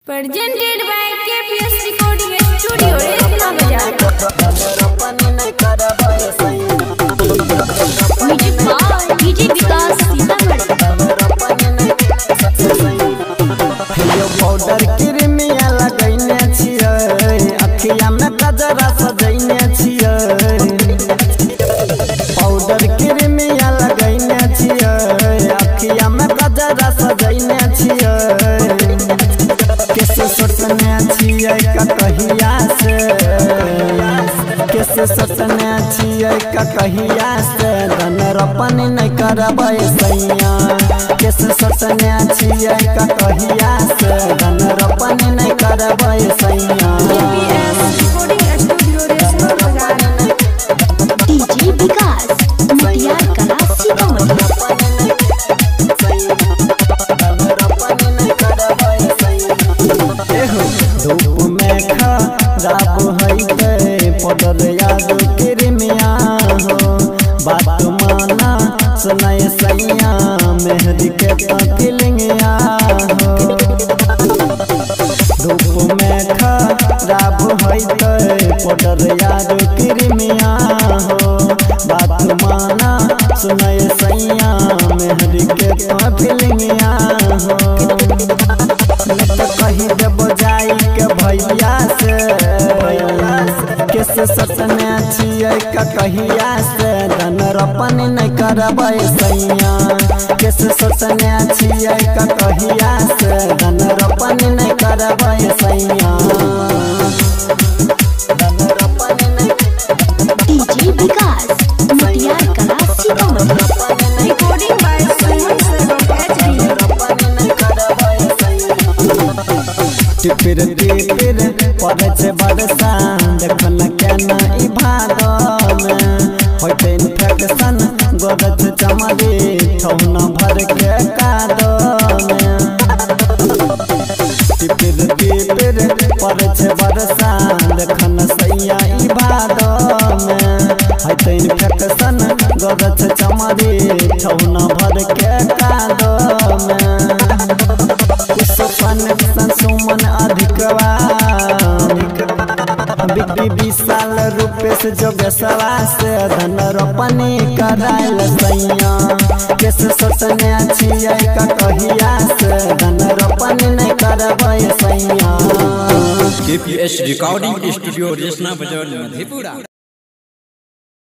Presented by KPS Recording Studio, Resna Bazaar. Music by DJ Vikas Sitamarhi. Hello powder क्रीमिया लगैने छियै, अखिया में कजरा सजैने छियै। पाउडर क्रीमिया लगैने छियै, अखिया में कजरा सजैने छियै। कैसे सोचने छियै कहिया से, कैसे सोचने छियै कहिया से धन रोपन नहीं करबै सैया। कैसे सोचने छियै कहिया से धन रोपन नहीं करबै सैया। KPS Recording Studio, Resna Bazaar. DJ Vikas Mutiar Kala Sitamarhi. धूप में खराब है पाउडर याद क्रीमिया हो, बात माना सुनाय सैया मेहंदी के पतिलिंगिया हो। धूप में खराब है पाउडर याद क्रीमिया हो, बात माना सुनाय सैया मेहंदी के पतिलिंगिया हो। कही देबो जाई के भैया से, कैसे ससने छियै कहिया से धन रोपन नहीं करबै सैया। कैसे ससने छियै कहिया से धन रोपन नहीं करबै सैया। धन रोपन नहीं DJ Vikas Mutiar Kala Sitamarhi. Recording by Suman Sarvam HD. टिपिर टिपिर पड़े छे बरसा, देखन केना ई भादो में होते इन्फेक्शन गोरत चमड़ी ठौना भर के कादो में। टिपिर टिपिर पड़े छे बरसा, देखन सैया ई भादो में होते इन्फेक्शन गोरत चमड़ी ठौना भर के कादो में। सुमन अधिकवा बिक्री 20 साल रुपए से जो बेसवा से धन रोपनी करायल सैया। कैसे सोचने छियै कहिया से धन रोपनी नहीं करबै सैया। KPS Recording Studio, Resna Bazaar, Madhepura।